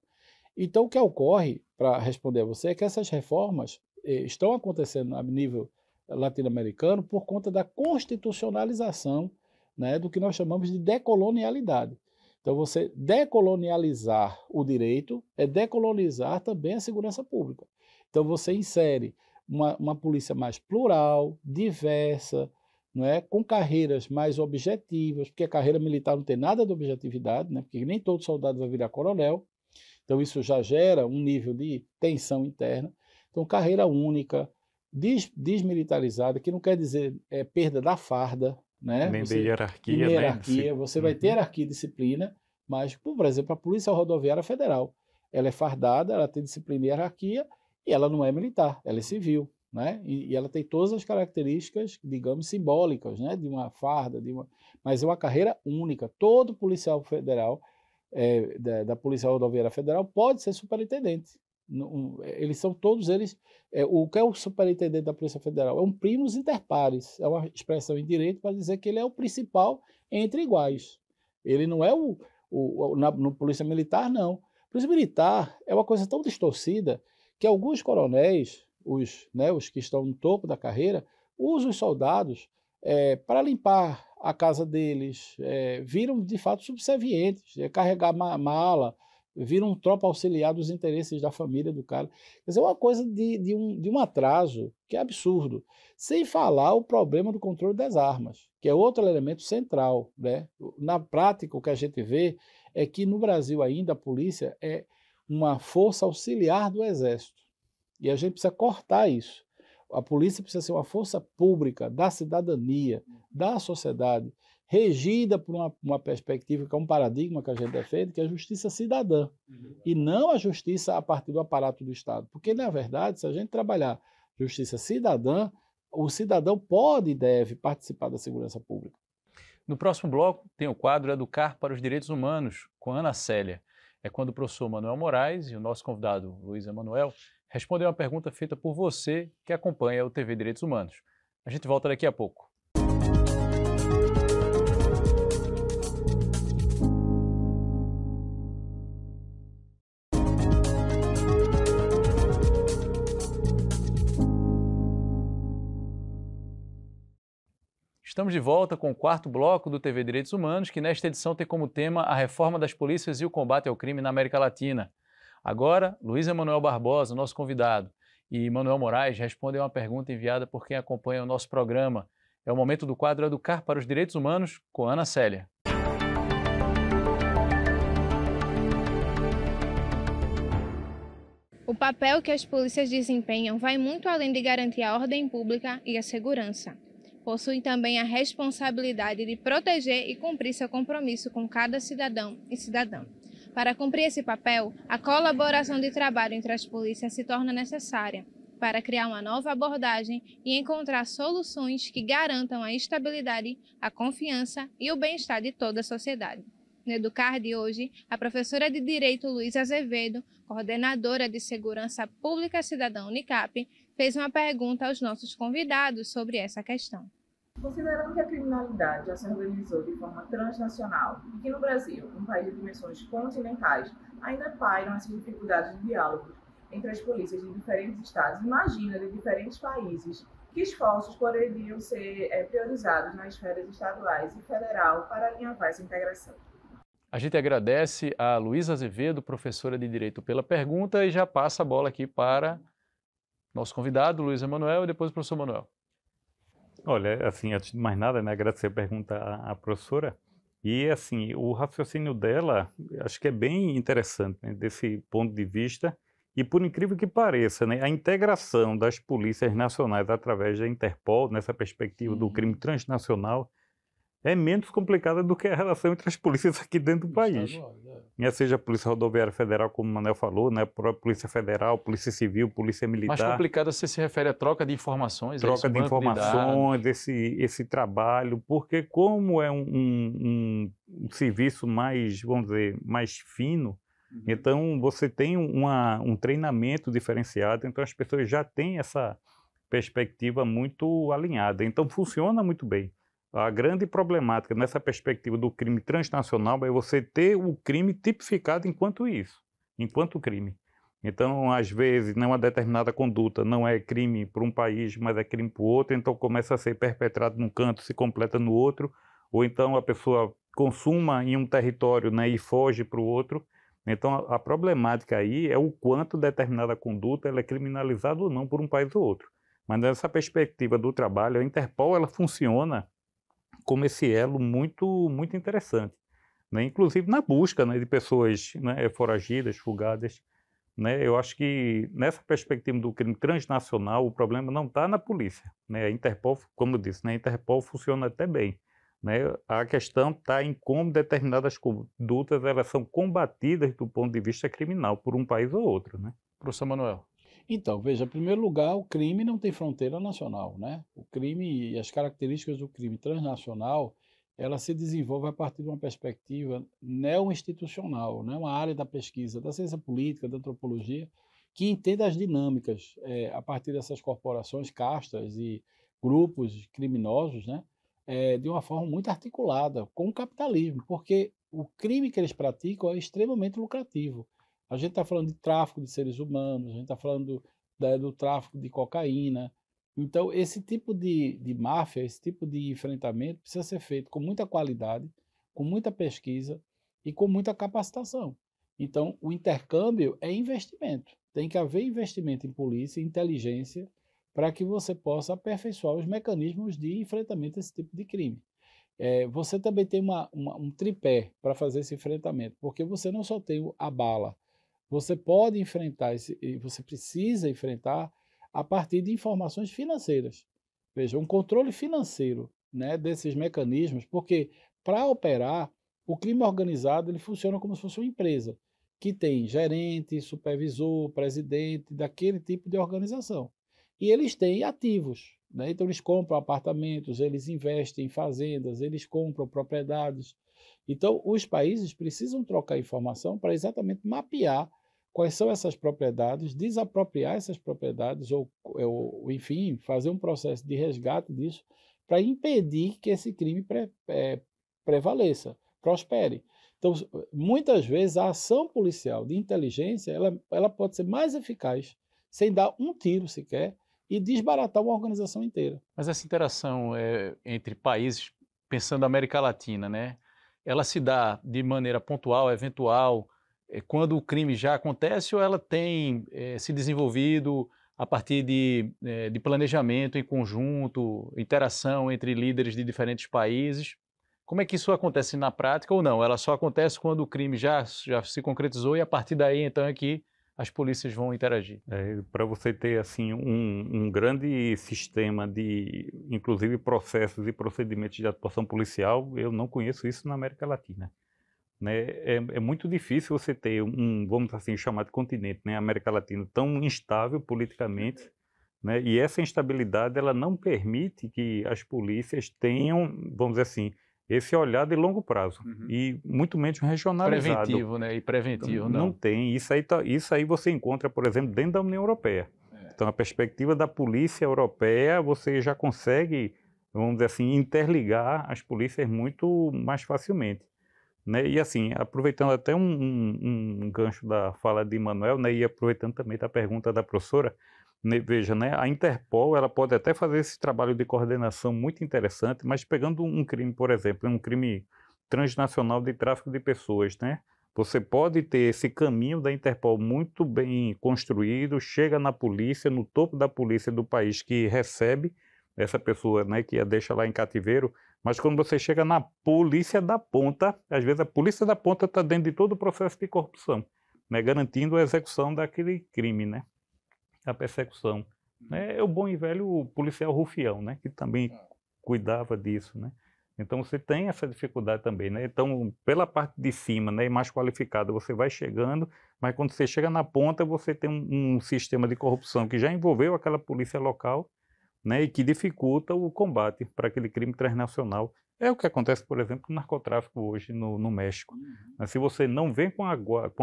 Então, o que ocorre, para responder a você, é que essas reformas estão acontecendo a nível latino-americano por conta da constitucionalização, né, do que nós chamamos de decolonialidade. Então, você decolonializar o direito é decolonizar também a segurança pública. Então, você insere uma polícia mais plural, diversa, não é? Com carreiras mais objetivas, porque a carreira militar não tem nada de objetividade, né? Porque nem todo soldado vai virar coronel. Então, isso já gera um nível de tensão interna. Então, carreira única, desmilitarizada, que não quer dizer perda da farda, né? Nem de hierarquia. Hierarquia, né? Você vai ter hierarquia e disciplina, mas, por exemplo, a Polícia Rodoviária Federal, ela é fardada, ela tem disciplina e hierarquia, e ela não é militar, ela é civil, né? E ela tem todas as características, digamos, simbólicas, né? De uma farda, mas é uma carreira única. Todo policial federal, da Polícia Rodoviária Federal, pode ser superintendente. Eles são todos eles. O que é o superintendente da Polícia Federal? É um primus inter pares, é uma expressão em direito para dizer que ele é o principal entre iguais. Ele não é no Polícia Militar, não. Polícia Militar é uma coisa tão distorcida que alguns coronéis, os que estão no topo da carreira, usam os soldados para limpar a casa deles, viram de fato subservientes, carregar mala, viram tropa auxiliar dos interesses da família do cara. Quer dizer, é uma coisa de um atraso que é absurdo. Sem falar o problema do controle das armas, que é outro elemento central, né? Na prática, o que a gente vê é que no Brasil ainda a polícia é uma força auxiliar do Exército. E a gente precisa cortar isso. A polícia precisa ser uma força pública da cidadania, da sociedade, regida por uma perspectiva que é um paradigma que a gente defende, que é a justiça cidadã, e não a justiça a partir do aparato do Estado. Porque, na verdade, se a gente trabalhar justiça cidadã, o cidadão pode e deve participar da segurança pública. No próximo bloco, tem o quadro Educar para os Direitos Humanos, com Ana Célia. É quando o professor Manuel Moraes e o nosso convidado Luiz Emanuel respondem uma pergunta feita por você que acompanha o TV Direitos Humanos. A gente volta daqui a pouco. Estamos de volta com o quarto bloco do TV Direitos Humanos, que nesta edição tem como tema a reforma das polícias e o combate ao crime na América Latina. Agora, Luiz Emanuel Barbosa, nosso convidado, e Manuel Moraes respondem a uma pergunta enviada por quem acompanha o nosso programa. É o momento do quadro Educar para os Direitos Humanos, com Ana Célia. O papel que as polícias desempenham vai muito além de garantir a ordem pública e a segurança. Possuem também a responsabilidade de proteger e cumprir seu compromisso com cada cidadão e cidadã. Para cumprir esse papel, a colaboração de trabalho entre as polícias se torna necessária para criar uma nova abordagem e encontrar soluções que garantam a estabilidade, a confiança e o bem-estar de toda a sociedade. No Educar de hoje, a professora de Direito Luísa Azevedo, coordenadora de Segurança Pública Cidadã Unicap, fez uma pergunta aos nossos convidados sobre essa questão. Considerando que a criminalidade já se organizou de forma transnacional e que no Brasil, um país de dimensões continentais, ainda pairam essas dificuldades de diálogo entre as polícias de diferentes estados, imagina de diferentes países, que esforços poderiam ser priorizados nas esferas estaduais e federal para alinhavar essa integração? A gente agradece a Luísa Azevedo, professora de Direito, pela pergunta e já passa a bola aqui para nosso convidado, Luiz Emanuel, e depois o professor Manuel. Olha, assim, antes de mais nada, né, agradecer a pergunta à professora. E, assim, o raciocínio dela, acho que é bem interessante, né, desse ponto de vista. E, por incrível que pareça, né, a integração das polícias nacionais através da Interpol, nessa perspectiva do crime transnacional, é menos complicada do que a relação entre as polícias aqui dentro do país. Seja a Polícia Rodoviária Federal, como o Manuel falou, né, a Polícia Federal, Polícia Civil, Polícia Militar. Mais complicada você se refere à troca de informações? Troca de informações, esse trabalho, porque como é um serviço mais, vamos dizer, mais fino, então você tem um treinamento diferenciado, então as pessoas já têm essa perspectiva muito alinhada, então funciona muito bem. A grande problemática nessa perspectiva do crime transnacional é você ter o crime tipificado enquanto isso, enquanto crime. Então, às vezes, uma determinada conduta não é crime para um país, mas é crime para o outro, então começa a ser perpetrado num canto, se completa no outro, ou então a pessoa consuma em um território, né, e foge para o outro. Então, a problemática aí é o quanto determinada conduta ela é criminalizada ou não por um país ou outro. Mas nessa perspectiva do trabalho, a Interpol ela funciona como esse elo muito, muito interessante, né? Inclusive na busca, né, de pessoas, né, foragidas, fugadas, né? Eu acho que nessa perspectiva do crime transnacional o problema não está na polícia, né? A Interpol, como eu disse, né, a Interpol funciona até bem, né? A questão está em como determinadas condutas elas são combatidas do ponto de vista criminal por um país ou outro, né? Professor Manuel. Então, veja, em primeiro lugar, o crime não tem fronteira nacional, né? O crime e as características do crime transnacional, ela se desenvolve a partir de uma perspectiva neo-institucional, né? Uma área da pesquisa, da ciência política, da antropologia, que entenda as dinâmicas a partir dessas corporações, castas e grupos criminosos, né? De uma forma muito articulada com o capitalismo, porque o crime que eles praticam é extremamente lucrativo. A gente está falando de tráfico de seres humanos, a gente está falando do tráfico de cocaína. Então, esse tipo de máfia, esse tipo de enfrentamento precisa ser feito com muita qualidade, com muita pesquisa e com muita capacitação. Então, o intercâmbio é investimento. Tem que haver investimento em polícia, inteligência, para que você possa aperfeiçoar os mecanismos de enfrentamento a esse tipo de crime. Você também tem um tripé para fazer esse enfrentamento, porque você não só tem a bala, você pode enfrentar, você precisa enfrentar a partir de informações financeiras. Veja, um controle financeiro, né, desses mecanismos, porque para operar, o crime organizado ele funciona como se fosse uma empresa, que tem gerente, supervisor, presidente, daquele tipo de organização. E eles têm ativos, né? Então eles compram apartamentos, eles investem em fazendas, eles compram propriedades. Então os países precisam trocar informação para exatamente mapear quais são essas propriedades, desapropriar essas propriedades ou enfim, fazer um processo de resgate disso para impedir que esse crime prevaleça, prospere. Então, muitas vezes, a ação policial de inteligência ela pode ser mais eficaz sem dar um tiro sequer e desbaratar uma organização inteira. Mas essa interação entre países, pensando na América Latina, né, ela se dá de maneira pontual, eventual, quando o crime já acontece, ou ela tem se desenvolvido a partir de planejamento em conjunto, interação entre líderes de diferentes países? Como é que isso acontece na prática ou não? Ela só acontece quando o crime já se concretizou e a partir daí então é que as polícias vão interagir? Para você ter assim um grande sistema de, inclusive, processos e procedimentos de atuação policial, eu não conheço isso na América Latina. Né? É muito difícil você ter vamos assim, chamar de continente, né? A América Latina tão instável politicamente, né? E essa instabilidade ela não permite que as polícias tenham, vamos dizer assim, esse olhar de longo prazo e muito menos regionalizado. Preventivo, né? E preventivo, não tem. Isso aí você encontra, por exemplo, dentro da União Europeia. Então, a perspectiva da polícia europeia, você já consegue, vamos dizer assim, interligar as polícias muito mais facilmente. Né? E assim, aproveitando até um gancho da fala de Manuel, né? E aproveitando também da pergunta da professora, né? Veja, né? A Interpol ela pode até fazer esse trabalho de coordenação muito interessante, mas pegando um crime, por exemplo, um crime transnacional de tráfico de pessoas, né? Você pode ter esse caminho da Interpol muito bem construído, chega na polícia, no topo da polícia do país que recebe essa pessoa, né, que a deixa lá em cativeiro, mas quando você chega na polícia da ponta, às vezes a polícia da ponta está dentro de todo o processo de corrupção, né, garantindo a execução daquele crime, né, a persecução. É o bom e velho policial rufião, né, que também cuidava disso, né. Então você tem essa dificuldade também, né? Então, pela parte de cima, né, mais qualificada, você vai chegando, mas quando você chega na ponta, você tem um sistema de corrupção que já envolveu aquela polícia local, né, e que dificulta o combate para aquele crime transnacional. É o que acontece, por exemplo, com o narcotráfico hoje no México. Mas se você não vem com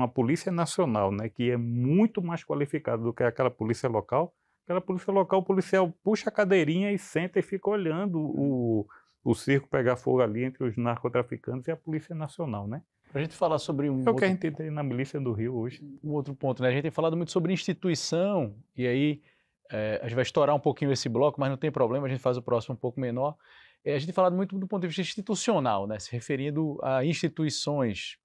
a polícia nacional, né, que é muito mais qualificada do que aquela polícia local, o policial puxa a cadeirinha e senta e fica olhando o circo pegar fogo ali entre os narcotraficantes e a Polícia Nacional, né? Para a gente falar sobre que a gente tem na milícia do Rio hoje. Um outro ponto, né? A gente tem falado muito sobre instituição, e aí a gente vai estourar um pouquinho esse bloco, mas não tem problema, a gente faz o próximo um pouco menor. A gente tem falado muito do ponto de vista institucional, né? Se referindo a instituições.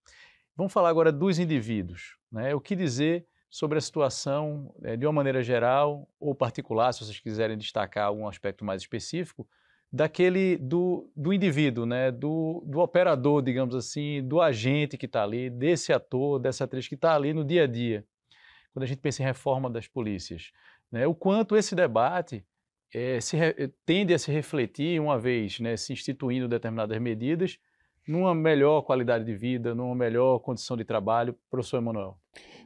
Vamos falar agora dos indivíduos, né? O que dizer sobre a situação, de uma maneira geral ou particular, se vocês quiserem destacar algum aspecto mais específico, do indivíduo, né? do operador, digamos assim, do agente que está ali, desse ator, dessa atriz que está ali no dia a dia, quando a gente pensa em reforma das polícias. Né? O quanto esse debate tende a se refletir, uma vez, né, se instituindo determinadas medidas, numa melhor qualidade de vida, numa melhor condição de trabalho. Professor Emanuel.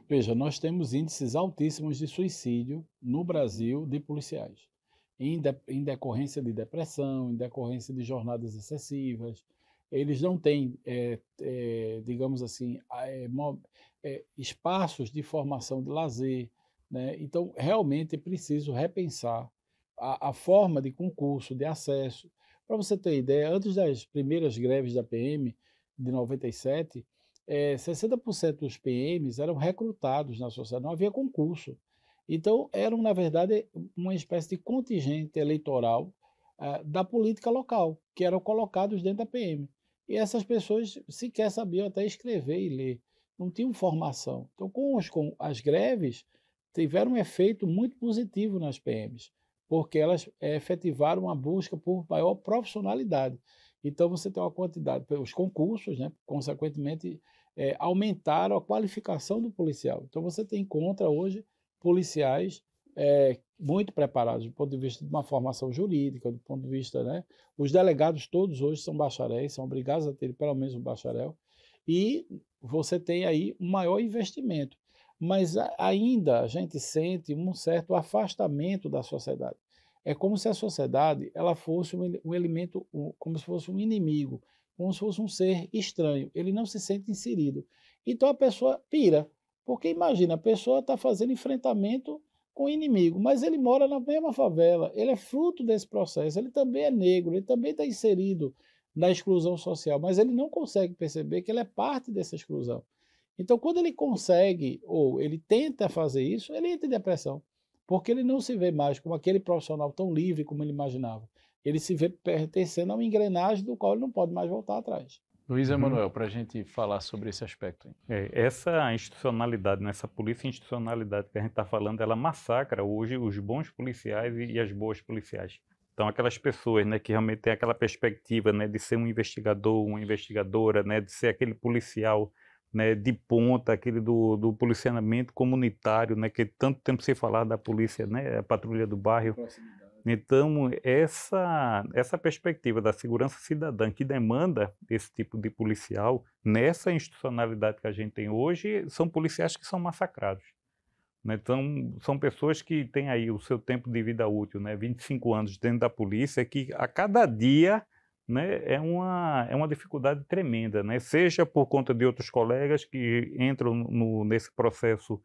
Veja, nós temos índices altíssimos de suicídio no Brasil de policiais. Em decorrência de depressão, em decorrência de jornadas excessivas. Eles não têm, digamos assim, espaços de formação de lazer, né? Então, realmente é preciso repensar a forma de concurso, de acesso. Para você ter ideia, antes das primeiras greves da PM, de 97, 60% dos PMs eram recrutados na sociedade, não havia concurso. Então, eram, na verdade, uma espécie de contingente eleitoral da política local, que eram colocados dentro da PM. E essas pessoas sequer sabiam até escrever e ler, não tinham formação. Então, com as greves, tiveram um efeito muito positivo nas PMs, porque elas efetivaram uma busca por maior profissionalidade. Então, você tem uma quantidade, os concursos, né, consequentemente, aumentaram a qualificação do policial. Então, você encontra hoje policiais muito preparados do ponto de vista de uma formação jurídica, do ponto de vista, né? Os delegados todos hoje são bacharéis, são obrigados a ter pelo menos um bacharel, e você tem aí um maior investimento. Mas ainda a gente sente um certo afastamento da sociedade. É como se a sociedade ela fosse um elemento, como se fosse um inimigo, como se fosse um ser estranho. Ele não se sente inserido. Então a pessoa pira, porque imagina, a pessoa está fazendo enfrentamento com o inimigo, mas ele mora na mesma favela, ele é fruto desse processo, ele também é negro, ele também está inserido na exclusão social, mas ele não consegue perceber que ele é parte dessa exclusão. Então, quando ele consegue, ou ele tenta fazer isso, ele entra em depressão, porque ele não se vê mais como aquele profissional tão livre como ele imaginava. Ele se vê pertencendo a uma engrenagem do qual ele não pode mais voltar atrás. Luiz Emanuel, para a gente falar sobre esse aspecto. Essa institucionalidade, essa polícia institucionalidade que a gente está falando, ela massacra hoje os bons policiais e as boas policiais. Então, aquelas pessoas, né, que realmente têm aquela perspectiva, né, de ser um investigador, uma investigadora, né, de ser aquele policial, né, de ponta, aquele do policiamento comunitário, né, que tanto tempo se falar da polícia, né, a patrulha do bairro. Então, essa perspectiva da segurança cidadã que demanda esse tipo de policial, nessa institucionalidade que a gente tem hoje, são policiais que são massacrados. Né? Então, são pessoas que têm aí o seu tempo de vida útil, né, 25 anos dentro da polícia, que a cada dia, né, é uma dificuldade tremenda, né? Seja por conta de outros colegas que entram nesse processo,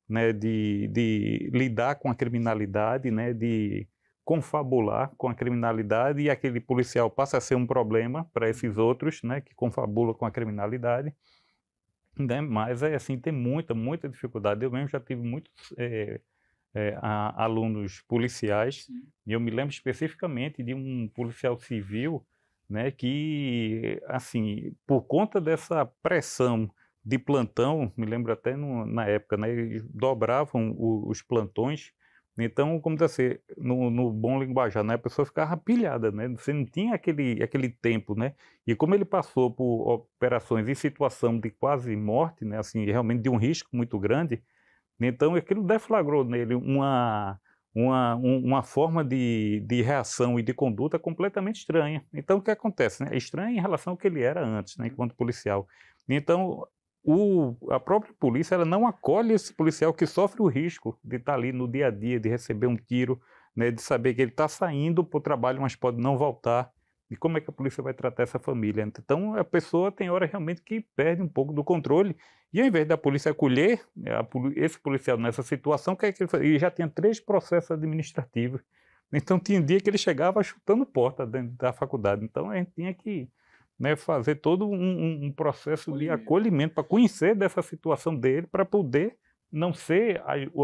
né, de lidar com a criminalidade, né, de confabular com a criminalidade, e aquele policial passa a ser um problema para esses outros, né, que confabulam com a criminalidade, né? Mas assim, tem muita dificuldade. Eu mesmo já tive muitos alunos policiais. Sim. E eu me lembro especificamente de um policial civil, né, que, assim, por conta dessa pressão de plantão, me lembro até na época, né, eles dobravam os plantões. Então, como dizer, no bom linguajar, né, a pessoa ficava pilhada, né, você não tinha aquele tempo, né, e como ele passou por operações em situação de quase morte, né, assim, realmente de um risco muito grande, então aquilo deflagrou nele uma forma de reação e de conduta completamente estranha. Então, o que acontece? Né? É estranho em relação ao que ele era antes, né, enquanto policial. Então, a própria polícia ela não acolhe esse policial que sofre o risco de estar ali no dia a dia, de receber um tiro, né, de saber que ele está saindo para o trabalho, mas pode não voltar. E como é que a polícia vai tratar essa família? Então, a pessoa tem hora realmente que perde um pouco do controle. E ao invés da polícia acolher esse policial nessa situação, o que é que ele faz? Ele já tinha 3 processos administrativos. Então, tinha dia que ele chegava chutando porta dentro da faculdade. Então, a gente tinha que, né, fazer todo um processo de acolhimento para conhecer dessa situação dele, para poder não ser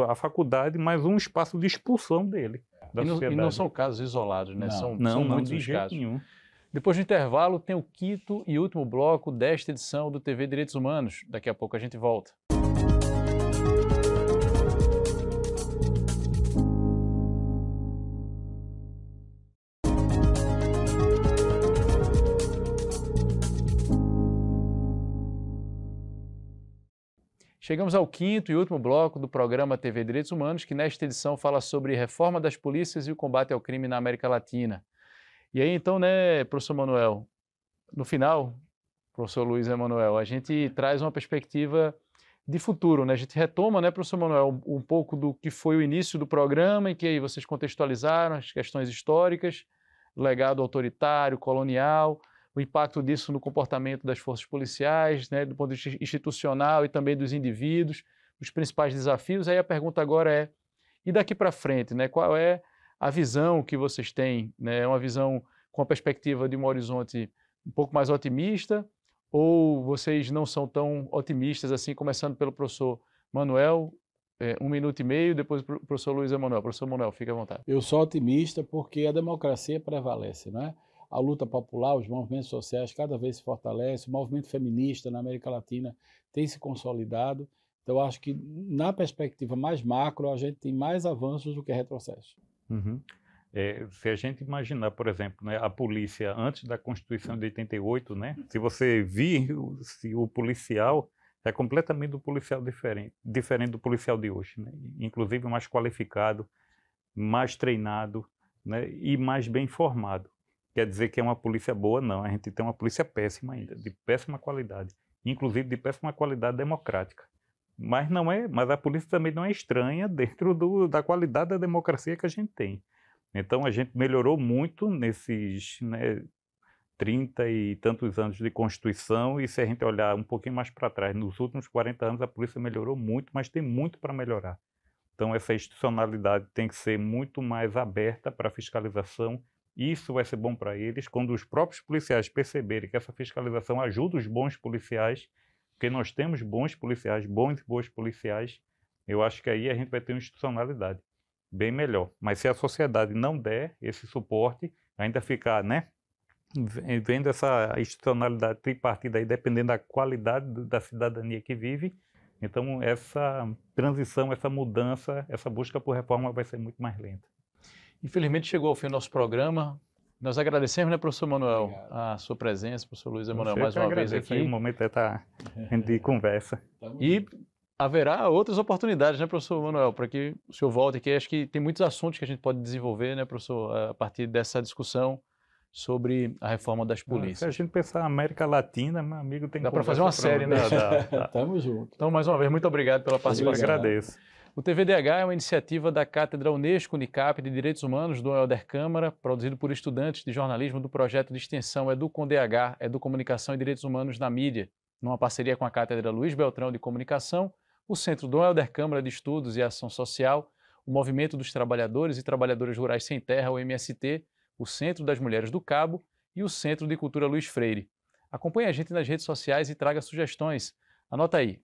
a faculdade, mas um espaço de expulsão dele da sociedade. E não são casos isolados, né? São muitos de jeito casos. Nenhum. Depois do intervalo, tem o 5º e último bloco desta edição do TV Direitos Humanos. Daqui a pouco a gente volta. Chegamos ao 5º e último bloco do programa TV Direitos Humanos, que nesta edição fala sobre reforma das polícias e o combate ao crime na América Latina. E aí, então, né, professor Manuel, no final, professor Luiz Emanuel, a gente traz uma perspectiva de futuro, né? A gente retoma, né, professor Manuel, um pouco do que foi o início do programa, em que aí vocês contextualizaram as questões históricas, legado autoritário, colonial, o impacto disso no comportamento das forças policiais, né, do ponto de vista institucional e também dos indivíduos, os principais desafios. Aí a pergunta agora é, e daqui para frente, né, qual é a visão que vocês têm, né? É uma visão com a perspectiva de um horizonte um pouco mais otimista, ou vocês não são tão otimistas assim, começando pelo professor Manuel, 1 minuto e meio, depois o professor Luiz Emanuel. Professor Manuel, fique à vontade. Eu sou otimista porque a democracia prevalece, né? A luta popular, os movimentos sociais cada vez se fortalecem, o movimento feminista na América Latina tem se consolidado. Então, acho que na perspectiva mais macro, a gente tem mais avanços do que retrocessos. Uhum. Se a gente imaginar, por exemplo, né, a polícia antes da Constituição de 88, né, se você vir se o policial é completamente do policial diferente do policial de hoje, né? Inclusive mais qualificado, mais treinado, né? E mais bem informado. Quer dizer que é uma polícia boa? Não, a gente tem uma polícia péssima ainda, de péssima qualidade, inclusive de péssima qualidade democrática. Mas a polícia também não é estranha dentro da qualidade da democracia que a gente tem. Então a gente melhorou muito nesses, né, 30 e tantos anos de Constituição, e se a gente olhar um pouquinho mais para trás, nos últimos 40 anos a polícia melhorou muito, mas tem muito para melhorar. Então essa institucionalidade tem que ser muito mais aberta para a fiscalização. Isso vai ser bom para eles quando os próprios policiais perceberem que essa fiscalização ajuda os bons policiais, porque nós temos bons policiais, bons e boas policiais. Eu acho que aí a gente vai ter uma institucionalidade bem melhor. Mas se a sociedade não der esse suporte, ainda ficar, né, vendo essa institucionalidade tripartida aí, dependendo da qualidade da cidadania que vive, então essa transição, essa mudança, essa busca por reforma vai ser muito mais lenta. Infelizmente chegou ao fim do nosso programa. Nós agradecemos, né, professor Manuel, Obrigado. A sua presença, professor Luiz Emanuel, Eu mais que uma vez agradeço aqui. aí, o momento de conversa. E haverá outras oportunidades, né, professor Manuel, para que o senhor volte aqui. Acho que tem muitos assuntos que a gente pode desenvolver, né, professor, a partir dessa discussão sobre a reforma das polícias. Se a gente pensar na América Latina, meu amigo, tem Dá para fazer uma série, né? Tamo junto. Então, mais uma vez, muito obrigado pela participação. Eu agradeço. O TVDH é uma iniciativa da Cátedra Unesco Unicap de Direitos Humanos do Helder Câmara, produzido por estudantes de jornalismo do projeto de extensão EduComDH, Educomunicação e Direitos Humanos na Mídia, numa parceria com a Cátedra Luiz Beltrão de Comunicação, o Centro Dom Helder Câmara de Estudos e Ação Social, o Movimento dos Trabalhadores e Trabalhadoras Rurais Sem Terra, o MST, o Centro das Mulheres do Cabo e o Centro de Cultura Luiz Freire. Acompanhe a gente nas redes sociais e traga sugestões. Anota aí,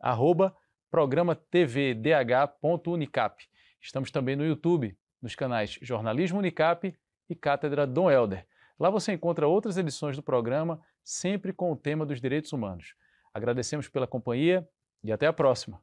@programa tvdh.unicap. Estamos também no YouTube, nos canais Jornalismo Unicap e Cátedra Dom Helder. Lá você encontra outras edições do programa, sempre com o tema dos direitos humanos. Agradecemos pela companhia e até a próxima.